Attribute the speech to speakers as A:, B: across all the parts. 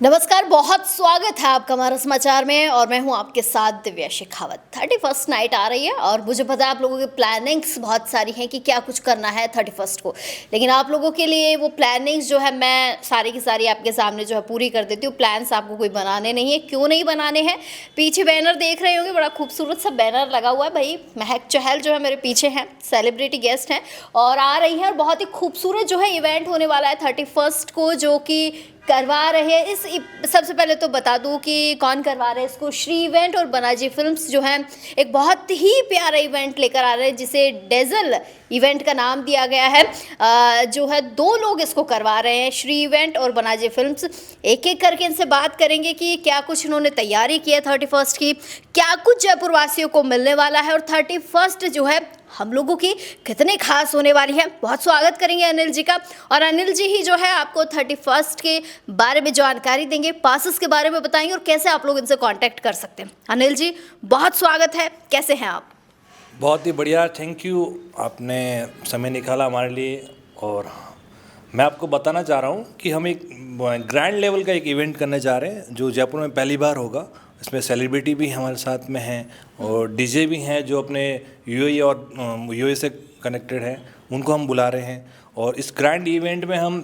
A: नमस्कार, बहुत स्वागत है आपका हमारा समाचार में और मैं हूं आपके साथ दिव्या शेखावत। 31st नाइट आ रही है और मुझे पता है आप लोगों की प्लानिंग्स बहुत सारी हैं कि क्या कुछ करना है 31st को, लेकिन आप लोगों के लिए वो प्लानिंग्स जो है मैं सारी की सारी आपके सामने जो है पूरी कर देती हूँ। प्लान्स आपको कोई बनाने नहीं है, क्यों नहीं बनाने हैं? पीछे बैनर देख रहे होंगे, बड़ा खूबसूरत सा बैनर लगा हुआ है भाई। महक चहल जो है मेरे पीछे हैं, सेलिब्रिटी गेस्ट हैं और आ रही है और बहुत ही खूबसूरत जो है इवेंट होने वाला है 31st को, जो कि करवा रहे हैं सबसे पहले तो बता दूं कि कौन करवा रहे हैं इसको। श्री इवेंट और बनाजी फिल्म्स जो है एक बहुत ही प्यारा इवेंट लेकर आ रहे हैं जिसे डेजल इवेंट का नाम दिया गया है। जो है दो लोग इसको करवा रहे हैं, श्री इवेंट और बनाजी फिल्म्स। एक एक करके इनसे बात करेंगे कि क्या कुछ इन्होंने तैयारी की है 31st की, क्या कुछ जयपुर वासियों को मिलने वाला है और 31st जो है हम लोगों की कितनी खास होने वाली है। बहुत स्वागत करेंगे अनिल जी का, और अनिल जी ही जो है आपको 31st के बारे में जानकारी देंगे, पासेस के बारे में बताएंगे और कैसे आप लोग इनसे कांटेक्ट कर सकते हैं। अनिल जी बहुत स्वागत है, कैसे हैं आप?
B: बहुत ही बढ़िया, थैंक यू, आपने समय निकाला हमारे लिए। और मैं आपको बताना चाह रहा हूँ कि हम एक ग्रैंड लेवल का एक इवेंट करने जा रहे हैं जो जयपुर में पहली बार होगा। इसमें सेलिब्रिटी भी हमारे साथ में हैं और डीजे भी हैं जो अपने यूएई और यूएई से कनेक्टेड हैं, उनको हम बुला रहे हैं। और इस ग्रैंड इवेंट में हम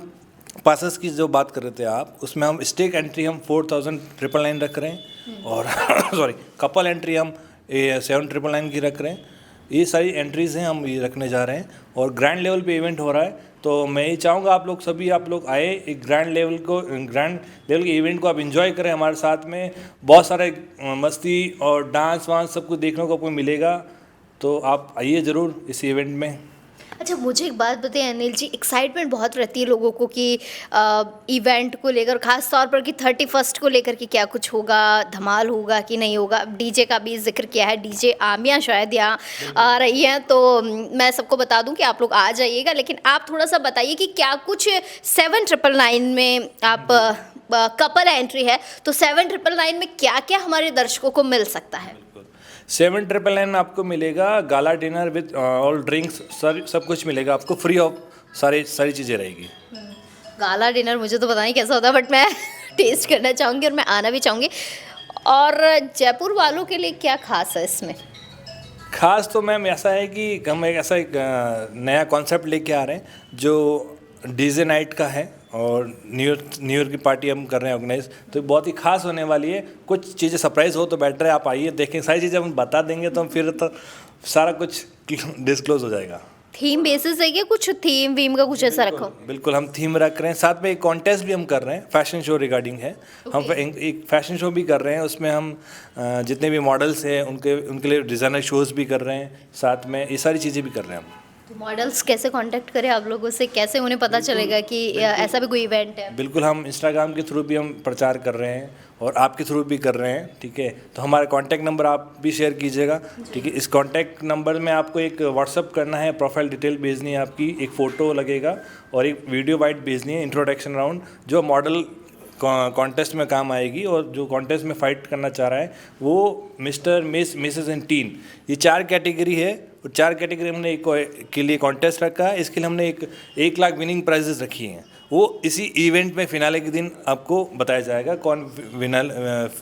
B: पासेस की जो बात कर रहे थे आप, उसमें हम स्टेक एंट्री हम 4999 रख रहे हैं और सॉरी कपल एंट्री हम 7999 की रख रहे हैं। ये सारी एंट्रीज़ हैं, हम ये रखने जा रहे हैं और ग्रैंड लेवल पे इवेंट हो रहा है। तो मैं ये चाहूँगा आप लोग आए, एक ग्रैंड लेवल के इवेंट को आप एंजॉय करें हमारे साथ में। बहुत सारे मस्ती और डांस वांस सब कुछ देखने को आपको मिलेगा, तो आप आइए ज़रूर इस इवेंट में।
A: अच्छा, मुझे एक बात बताइए अनिल जी, एक्साइटमेंट बहुत रहती है लोगों को कि इवेंट को लेकर, खास तौर पर कि 31st को लेकर कि क्या कुछ होगा, धमाल होगा कि नहीं होगा। डीजे का भी जिक्र किया है, डीजे आमिया शायद यहाँ आ रही हैं, तो मैं सबको बता दूं कि आप लोग आ जाइएगा, लेकिन आप थोड़ा सा बताइए कि क्या कुछ 7999 में आप कपल एंट्री है, तो 7999 में क्या क्या हमारे दर्शकों को मिल सकता है?
B: 7999 में आपको मिलेगा gala dinner with all drinks, सब कुछ मिलेगा आपको फ्री ऑफ, सारी चीज़ें रहेगी।
A: गाला डिनर मुझे तो पता नहीं कैसा होता है, बट मैं टेस्ट करना चाहूँगी और मैं आना भी चाहूँगी। और जयपुर वालों के लिए क्या खास है इसमें?
B: खास तो मैम ऐसा है कि हम एक नया कॉन्सेप्ट लेके आ रहे हैं जो डीजे नाइट का है और न्यू ईयर की पार्टी हम कर रहे हैं ऑर्गेनाइज, तो बहुत ही खास होने वाली है। कुछ चीज़ें सरप्राइज़ हो तो बेटर है आप आइए देखें, सारी चीज़ें हम बता देंगे तो हम फिर तो सारा कुछ डिस्क्लोज हो जाएगा।
A: थीम बेसिस है क्या? कुछ थीम वीम का कुछ ऐसा रखो?
B: बिल्कुल हम थीम रख रहे हैं, साथ में एक कॉन्टेस्ट भी हम कर रहे हैं, फैशन शो रिगार्डिंग है। हम एक फैशन शो भी कर रहे हैं, उसमें हम जितने भी मॉडल्स हैं उनके लिए डिज़ाइनर शोज़ भी कर रहे हैं, साथ में ये सारी चीज़ें भी कर रहे हैं हम।
A: तो मॉडल्स कैसे कांटेक्ट करें आप लोगों से, कैसे उन्हें पता चलेगा कि ऐसा भी कोई इवेंट है?
B: बिल्कुल हम इंस्टाग्राम के थ्रू भी हम प्रचार कर रहे हैं और आपके थ्रू भी कर रहे हैं, ठीक है। तो हमारा कांटेक्ट नंबर आप भी शेयर कीजिएगा, ठीक है। इस कांटेक्ट नंबर में आपको एक व्हाट्सअप करना है, प्रोफाइल डिटेल भेजनी है आपकी, एक फ़ोटो लगेगा और एक वीडियो बाइट भेजनी है, इंट्रोडक्शन राउंड, जो मॉडल कॉन्टेस्ट में काम आएगी और जो कॉन्टेस्ट में फ़ाइट करना चाह रहा है वो mister, miss, Mrs and teen, ये 4 कैटेगरी है। और 4 कैटेगरी हमने के लिए कॉन्टेस्ट रखा है। इसके लिए हमने 1 लाख विनिंग प्राइजेस रखी हैं, वो इसी इवेंट में फिनाले के दिन आपको बताया जाएगा कौन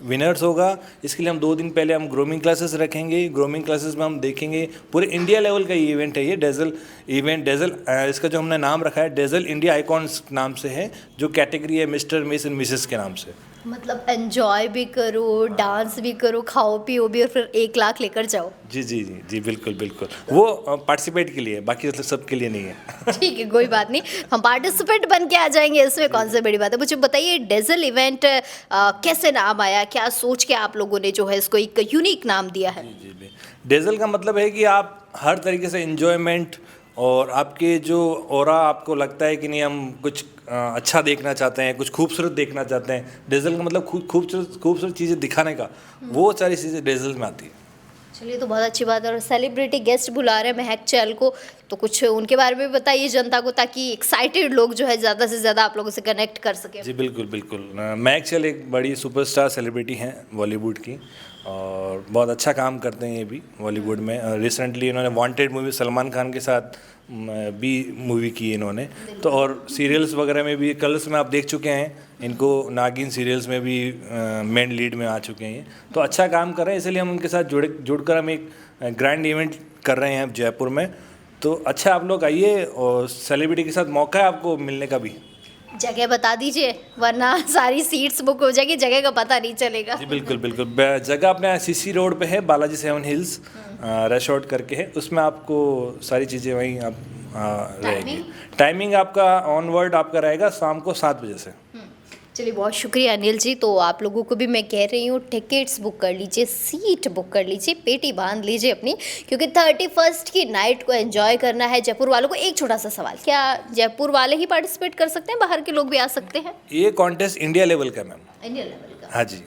B: विनर्स होगा। इसके लिए हम 2 दिन पहले हम ग्रूमिंग क्लासेस रखेंगे, ग्रूमिंग क्लासेस में हम देखेंगे, पूरे इंडिया लेवल का ये इवेंट है, ये डेजल इवेंट। डेजल इसका जो हमने नाम रखा है डेजल इंडिया आइकॉन्स नाम से है, जो कैटेगरी है मिस्टर, मिस एंड मिसेस के नाम से।
A: मतलब एंजॉय भी करो, डांस भी करो, खाओ पियो भी और फिर 1 लाख लेकर जाओ।
B: जी जी जी जी, बिल्कुल बिल्कुल, वो पार्टिसिपेट के लिए, बाकी सब के लिए नहीं है।
A: ठीक है, कोई बात नहीं, हम पार्टिसिपेंट बन के आ जाएंगे, इसमें कौन सी बड़ी बात है। मुझे बताइए डेजल इवेंट कैसे नाम आया, क्या सोच के आप लोगों ने जो है इसको एक यूनिक नाम दिया है?
B: जी जी, डेजल का मतलब है कि आप हर तरीके से एंजॉयमेंट और आपके जो ऑरा आपको लगता है कि नहीं हम कुछ अच्छा देखना चाहते हैं, कुछ खूबसूरत देखना चाहते हैं, डेजल का मतलब खूबसूरत चीज़ें दिखाने का, वो सारी चीज़ें डेजल में आती है।
A: चलिए, तो बहुत अच्छी बात है। और सेलिब्रिटी गेस्ट बुला रहे हैं महक चहल को, तो कुछ उनके बारे में बताइए जनता को, ताकि एक्साइटेड लोग जो है ज़्यादा से ज़्यादा आप लोगों से कनेक्ट कर सकें।
B: जी बिल्कुल बिल्कुल। मैं एक्चुअली एक बड़ी सुपरस्टार सेलिब्रिटी हैं बॉलीवुड की, और बहुत अच्छा काम करते हैं ये भी बॉलीवुड में। रिसेंटली इन्होंने वांटेड मूवी सलमान खान के साथ भी मूवी की इन्होंने, तो और सीरियल्स वगैरह में भी कलर्स में आप देख चुके हैं इनको, नागिन सीरियल्स में भी मेन लीड में आ चुके हैं। तो अच्छा काम कर रहे हैं, इसलिए हम उनके साथ जुड़कर हम एक ग्रैंड इवेंट कर रहे हैं जयपुर में। तो अच्छा, आप लोग आइए, और सेलिब्रिटी के साथ मौका है आपको मिलने का भी।
A: जगह बता दीजिए, वरना सारी सीट्स बुक हो जाएगी, जगह का पता नहीं चलेगा।
B: जी बिल्कुल बिल्कुल। जगह अपने सीसी रोड पे है, बालाजी 7 हिल्स रेसोर्ट करके है, उसमें आपको सारी चीज़ें वहीं आप रहेगी। टाइमिंग आपका ऑनवर्ड आपका रहेगा शाम को 7 बजे से।
A: चलिए, बहुत शुक्रिया अनिल जी। तो आप लोगों को भी मैं कह रही हूँ, टिकट्स बुक कर लीजिए, सीट बुक कर लीजिए, पेटी बांध लीजिए अपनी, क्योंकि 31st की नाइट को एंजॉय करना है जयपुर वालों को। एक छोटा सा सवाल, क्या जयपुर वाले ही पार्टिसिपेट कर सकते हैं, बाहर के लोग भी आ सकते हैं?
B: ये कॉन्टेस्ट इंडिया लेवल का मैम।
A: इंडिया लेवल का?
B: हाँ जी,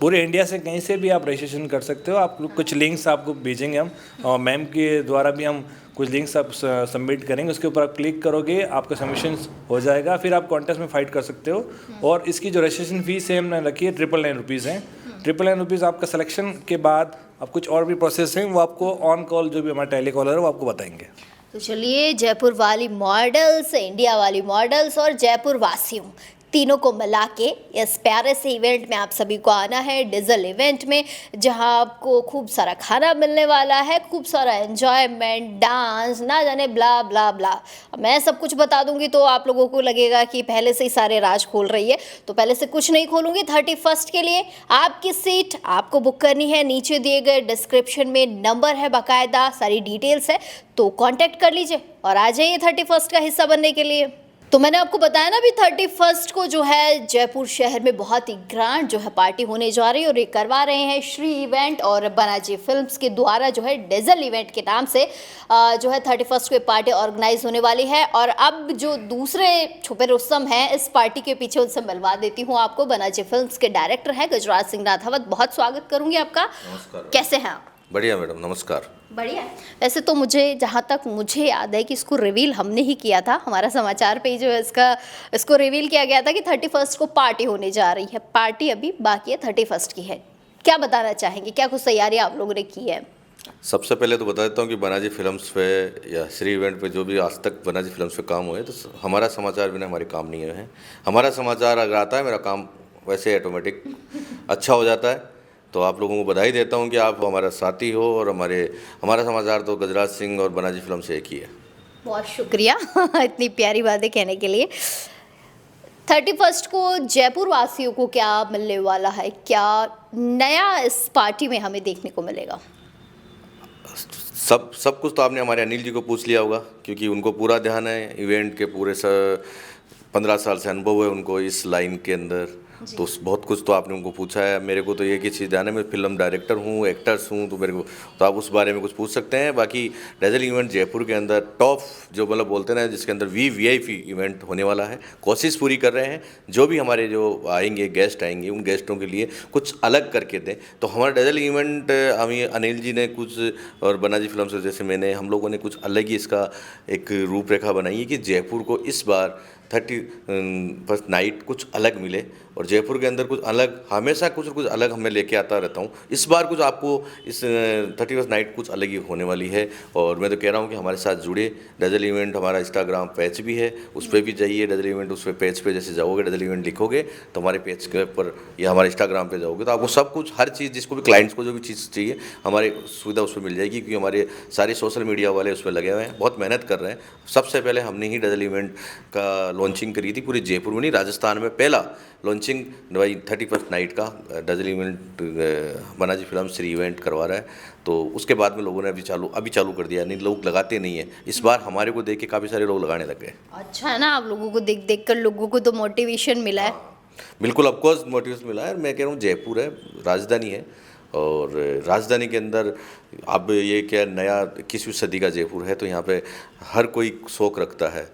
B: पूरे इंडिया से कहीं से भी आप रजिस्ट्रेशन कर सकते हो। आप कुछ लिंक्स आपको भेजेंगे हम, और मैम के द्वारा भी हम कुछ लिंक्स आप सबमिट करेंगे, उसके ऊपर आप क्लिक करोगे, आपका सबमिशन हो जाएगा, फिर आप कॉन्टेस्ट में फाइट कर सकते हो। और इसकी जो रजिस्ट्रेशन फीस है हमने रखी है 999 रुपीज़ है। 999 रुपीज़ आपका सिलेक्शन के बाद अब कुछ और भी प्रोसेस हैं, वो आपको ऑन कॉल जो भी हमारे टेलीकॉलर है वो आपको बताएंगे।
A: तो चलिए, जयपुर वाली मॉडल्स, इंडिया वाली मॉडल्स और जयपुर वासियों, तीनों को मिला के इस प्यारे से इवेंट में आप सभी को आना है, डीजल इवेंट में, जहां आपको खूब सारा खाना मिलने वाला है, खूब सारा एंजॉयमेंट, डांस, ना जाने ब्ला ब्ला ब्ला। मैं सब कुछ बता दूंगी तो आप लोगों को लगेगा कि पहले से ही सारे राज खोल रही है, तो पहले से कुछ नहीं खोलूंगी। 31st के लिए आपकी सीट आपको बुक करनी है, नीचे दिए गए डिस्क्रिप्शन में नंबर है, बाकायदा सारी डिटेल्स है, तो कॉन्टैक्ट कर लीजिए और आ जाइए 31st का हिस्सा बनने के लिए। तो मैंने आपको बताया ना, अभी 31st को जो है जयपुर शहर में बहुत ही ग्रैंड जो है पार्टी होने जा रही है, और ये करवा रहे हैं श्री इवेंट और बनाजी फिल्म्स के द्वारा जो है डीजल इवेंट के नाम से जो है 31st को पार्टी ऑर्गेनाइज होने वाली है। और अब जो दूसरे छुपे रुस्तम हैं इस पार्टी के पीछे, उनसे मिलवा देती हूँ आपको। बनाजी फिल्म्स के डायरेक्टर हैं गजराज सिंह राधावत, बहुत स्वागत करूँगी आपका।
C: नमस्कार।
A: कैसे हैं आप?
C: बढ़िया मैडम, नमस्कार।
A: बढ़िया। वैसे तो मुझे जहाँ तक मुझे याद है कि इसको रिवील हमने ही किया था, हमारा समाचार पे जो है इसको रिवील किया गया था कि 31st को पार्टी होने जा रही है। पार्टी अभी बाकी है, 31st की है। क्या बताना चाहेंगे, क्या कुछ तैयारियां आप लोगों ने की है?
C: सबसे पहले तो बता देता हूँ कि बनाजी फिल्म्स पे या श्री इवेंट पे जो भी आज तक बनाजी फिल्म्स पे काम हुए, तो हमारा समाचार बिना हमारे काम नहीं हुए हैं। हमारा समाचार अगर आता है, मेरा काम वैसे ऑटोमेटिक अच्छा हो जाता है। तो आप लोगों को बधाई देता हूँ कि आप हमारा साथी हो, और हमारा समाचार तो गजराज सिंह और बनाजी फिल्म से एक ही है।
A: बहुत शुक्रिया इतनी प्यारी बातें कहने के लिए। 31st को जयपुर वासियों को क्या मिलने वाला है, क्या नया इस पार्टी में हमें देखने को मिलेगा?
C: सब कुछ तो आपने हमारे अनिल जी को पूछ लिया होगा, क्योंकि उनको पूरा ध्यान है इवेंट के, पूरे 15 साल से अनुभव है उनको इस लाइन के अंदर। तो बहुत कुछ तो आपने उनको पूछा है। मेरे को तो एक ही चीज़ ध्यान है, मैं फिल्म डायरेक्टर हूँ, एक्टर्स हूँ, तो मेरे को तो आप उस बारे में कुछ पूछ सकते हैं। बाकी डीजल इवेंट जयपुर के अंदर टॉप जो मतलब बोलते हैं ना, जिसके अंदर VIP इवेंट होने वाला है। कोशिश पूरी कर रहे हैं, जो भी हमारे जो आएंगे गेस्ट आएंगे, उन गेस्टों के लिए कुछ अलग करके दें। तो हमारा डीजल इवेंट हम अनिल जी ने कुछ, और बनाजी फिल्म से जैसे हम लोगों ने कुछ अलग ही इसका एक रूपरेखा बनाई है कि जयपुर को इस बार 31st नाइट कुछ अलग मिले, और जयपुर के अंदर कुछ अलग, हमेशा कुछ अलग मैं लेके आता रहता हूँ। इस बार कुछ आपको इस 31st नाइट कुछ अलग ही होने वाली है। और मैं तो कह रहा हूँ कि हमारे साथ जुड़े। डीजल इवेंट हमारा इंस्टाग्राम पेज भी है, उस पर भी जाइए। डीजल इवेंट उस पर पेज पे जैसे जाओगे, डीजल इवेंट लिखोगे तो हमारे पेज के ऊपर या हमारे इंस्टाग्राम पे जाओगे तो आपको सब कुछ, हर चीज़, जिसको भी क्लाइंट्स को जो भी चीज़ चाहिए, हमारी सुविधा उस पर मिल जाएगी, क्योंकि हमारे सारे सोशल मीडिया वाले उस पर लगे हुए हैं, बहुत मेहनत कर रहे हैं। सबसे पहले हमने ही डीजल इवेंट का लॉन्चिंग करी थी पूरे जयपुर में नहीं, राजस्थान में पहला लॉन्चिंग 31st नाइट का डीजल इवेंट बनाजी फिल्म श्री इवेंट करवा रहा है। तो उसके बाद में लोगों ने अभी चालू कर दिया, नहीं लोग लगाते नहीं है। इस बार हमारे को देख के काफ़ी सारे लोग लगाने लग गए।
A: अच्छा है ना, आप लोगों को देख कर लोगों को तो मोटिवेशन मिला है।
C: बिल्कुल, ऑफकोर्स मोटिवेशन मिला है। मैं कह रहा हूँ जयपुर है, राजधानी है, और राजधानी के अंदर अब ये क्या नया 21वीं सदी का जयपुर है, तो यहाँ पे हर कोई शौक रखता है।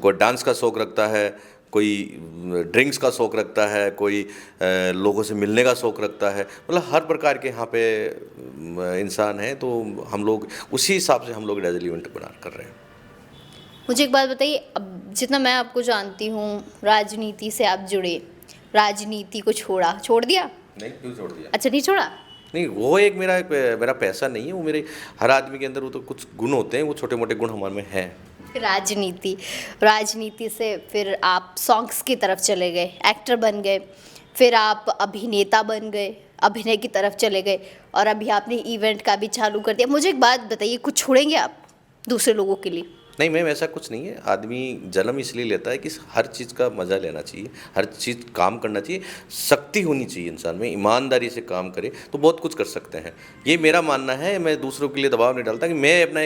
C: कोई डांस का शौक रखता है, कोई ड्रिंक्स का शौक रखता है, कोई लोगों से मिलने का शौक रखता है। मतलब हर प्रकार के यहाँ पे इंसान हैं, तो हम लोग उसी हिसाब से हम लोग डीजल इवेंट बना कर रहे हैं।
A: मुझे एक बात बताइए, अब जितना मैं आपको जानती हूँ, राजनीति से आप जुड़े, राजनीति को छोड़ दिया?
C: नहीं, क्यों छोड़ दिया?
A: अच्छा, नहीं छोड़ा?
C: नहीं, वो एक मेरा पैसा नहीं है, वो मेरे हर आदमी के अंदर वो तो कुछ गुण होते हैं, वो छोटे मोटे गुण हमारे में हैं।
A: राजनीति से फिर आप सॉन्ग्स की तरफ चले गए, एक्टर बन गए, फिर आप अभिनेता बन गए, अभिनय की तरफ चले गए, और अभी आपने इवेंट का भी चालू कर दिया। मुझे एक बात बताइए, कुछ छोड़ेंगे आप दूसरे लोगों के लिए?
C: नहीं मैम, ऐसा कुछ नहीं है। आदमी जन्म इसलिए लेता है कि हर चीज़ का मज़ा लेना चाहिए, हर चीज़ काम करना चाहिए, शक्ति होनी चाहिए इंसान में, ईमानदारी से काम करे तो बहुत कुछ कर सकते हैं। ये मेरा मानना है, मैं दूसरों के लिए दबाव नहीं डालता कि मैं अपना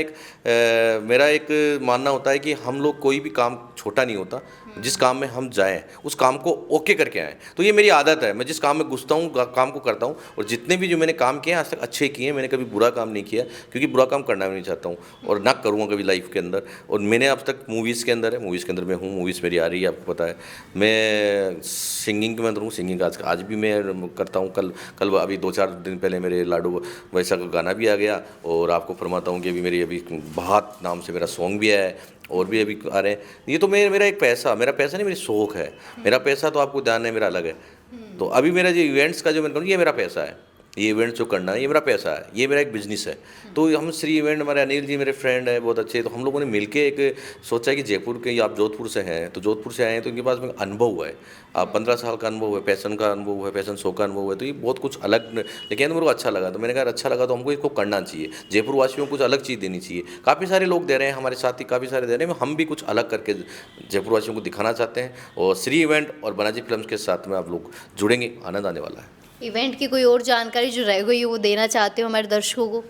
C: मेरा एक मानना होता है कि हम लोग कोई भी काम छोटा नहीं होता, जिस काम में हम जाएं उस काम को ओके करके आएँ। तो ये मेरी आदत है, मैं जिस काम में घुसता हूँ काम को करता हूँ, और जितने भी जो मैंने काम किए आज तक अच्छे किए, मैंने कभी बुरा काम नहीं किया, क्योंकि बुरा काम करना भी नहीं चाहता हूँ और ना करूँगा कभी लाइफ के अंदर। और मैंने अब तक मूवीज़ के अंदर मैं हूँ, मूवीज़ मेरी आ रही है, आपको पता है। मैं सिंगिंग में अंदर हूँ, सिंगिंग आज भी मैं करता हूँ। कल अभी 2-4 दिन पहले मेरे लाडू वैसा का गाना भी आ गया, और आपको फरमाता हूँ कि अभी बहुत नाम से मेरा सॉन्ग भी आया है, और भी अभी आ रहे हैं। ये तो मेरा एक मेरा पैसा नहीं, मेरी शौक है। मेरा पैसा तो आपको ध्यान है, मेरा अलग है। तो अभी मेरा जो इवेंट्स का जो मैं करूँ, ये मेरा पैसा है। ये इवेंट जो करना है ये मेरा पैसा है, ये मेरा एक बिजनेस है। तो हम श्री इवेंट, हमारे अनिल जी मेरे फ्रेंड है बहुत अच्छे, तो हम लोगों ने मिलके एक सोचा है कि जयपुर के, आप जोधपुर से हैं, तो जोधपुर से आए हैं तो इनके पास में अनुभव हुआ है, आप 15 साल का अनुभव है, पैशन का अनुभव है, पैशन शो का अनुभव है, तो ये बहुत कुछ अलग लेकिन मेरे को अच्छा लगा। तो मैंने कहा अच्छा लगा तो हमको इसको करना चाहिए, जयपुर वासियों को कुछ अलग चीज़ देनी चाहिए। काफ़ी सारे लोग दे रहे हैं, हमारे साथी काफ़ी सारे दे रहे हैं, हम भी कुछ अलग करके जयपुर वासियों को दिखाना चाहते हैं। और श्री इवेंट और बनाजी फिल्म्स के साथ में आप लोग जुड़ेंगे, आनंद आने वाला है।
A: इवेंट की कोई और जानकारी जो रह गई हो वो देना चाहते हो हमारे दर्शकों को?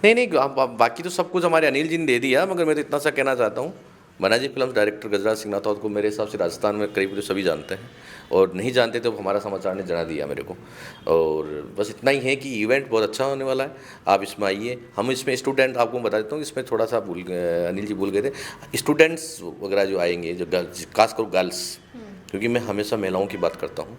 C: नहीं, बाकी तो सब कुछ हमारे अनिल जी ने दे दिया, मगर मैं तो इतना सा कहना चाहता हूँ, बनाजी फिल्म्स डायरेक्टर गजराज सिंह नाथौत को मेरे हिसाब से राजस्थान में करीब जो सभी जानते हैं, और नहीं जानते तो हमारा समाचार ने जना दिया मेरे को। और बस इतना ही है कि इवेंट बहुत अच्छा होने वाला है, आप इसमें आइए। हम इसमें स्टूडेंट, आपको बता देता हूँ, इसमें थोड़ा सा अनिल जी भूल गए थे, स्टूडेंट्स वगैरह जो आएंगे, जो खासकर गर्ल्स, क्योंकि मैं हमेशा महिलाओं की बात करता हूँ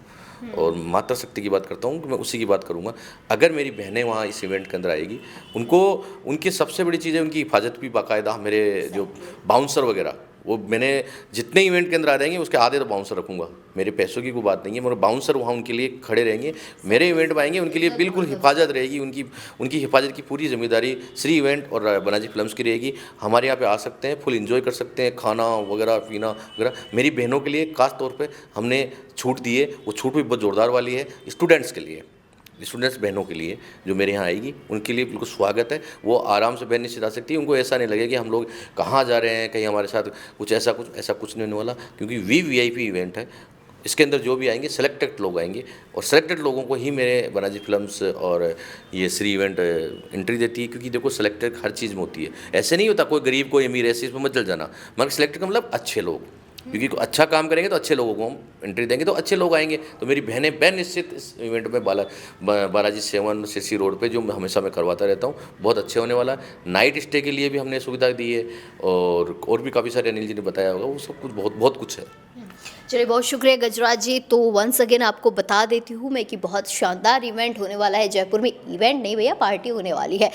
C: और मातृ शक्ति की बात करता हूँ, कि मैं उसी की बात करूँगा। अगर मेरी बहनें वहाँ इस इवेंट के अंदर आएगी, उनको उनकी सबसे बड़ी चीज़ है उनकी हिफाजत भी बाकायदा। मेरे जो बाउंसर वगैरह, वो मैंने जितने इवेंट के अंदर आ जाएंगे उसके आधे तो बाउंसर रखूँगा। मेरे पैसों की कोई बात नहीं है, मेरे बाउंसर वहाँ उनके लिए खड़े रहेंगे, मेरे इवेंट में आएंगे, उनके लिए बिल्कुल हिफाजत रहेगी। उनकी हिफाजत की पूरी जिम्मेदारी श्री इवेंट और बनाजी फिल्म्स की रहेगी। हमारे यहाँ पे आ सकते हैं, फुल एंजॉय कर सकते हैं, खाना वगैरह पीना वगैरह। मेरी बहनों के लिए खास तौर पे हमने छूट दी है, वो छूट भी बहुत ज़ोरदार वाली है। स्टूडेंट्स के लिए, स्टूडेंट्स बहनों के लिए जो मेरे यहाँ आएगी, उनके लिए बिल्कुल स्वागत है। वो आराम से बहन से जा सकती है, उनको ऐसा नहीं लगेगा कि हम लोग कहाँ जा रहे हैं, कहीं हमारे साथ ऐसा कुछ नहीं होने वाला, क्योंकि VIP इवेंट है। इसके अंदर जो भी आएंगे सेलेक्टेड लोग आएंगे, और सेलेक्टेड लोगों को ही मेरे बनाजी फिल्म्स और ये श्री इवेंट एंट्री देती है। क्योंकि देखो सेलेक्टेड हर चीज़ में होती है, ऐसे नहीं होता कोई गरीब कोई अमीर, ऐसे इसमें मत चल जाना। मगर सेलेक्टेड का मतलब अच्छे लोग, क्योंकि अच्छा काम करेंगे तो अच्छे लोगों को हम एंट्री देंगे, तो अच्छे लोग आएंगे। तो मेरी बहन निश्चित इस इवेंट में बालाजी 7 सीसी रोड पे जो हमेशा मैं करवाता रहता हूँ, बहुत अच्छे होने वाला है। नाइट स्टे के लिए भी हमने सुविधा दी है, और भी काफ़ी सारे अनिल जी ने बताया होगा, वो सब कुछ बहुत कुछ है।
A: चलिए, बहुत शुक्रिया गजराज जी। तो वंस अगेन आपको बता देती हूँ मैं कि बहुत शानदार इवेंट होने वाला है जयपुर में। इवेंट नहीं भैया, पार्टी होने वाली है।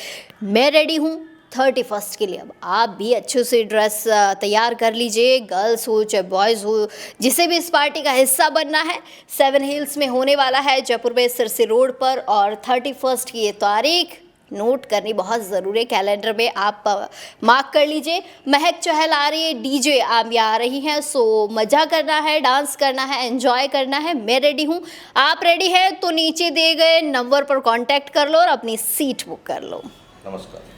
A: मैं रेडी हूँ 31 के लिए। अब आप भी अच्छे से ड्रेस तैयार कर लीजिए, गर्ल्स हो चाहे बॉयज़ हो, जिसे भी इस पार्टी का हिस्सा बनना है। 7 हिल्स में होने वाला है, जयपुर में सिरसी रोड पर, और 31 की ये तारीख नोट करनी बहुत ज़रूरी है, कैलेंडर में आप मार्क कर लीजिए। महक चहल आ रही है, DJ आमिया आ रही हैं, सो मज़ा करना है, डांस करना है, एंजॉय करना है। मैं रेडी हूँ, आप रेडी हैं तो नीचे दिए गए नंबर पर कांटेक्ट कर लो और अपनी सीट बुक कर लो।
C: नमस्कार।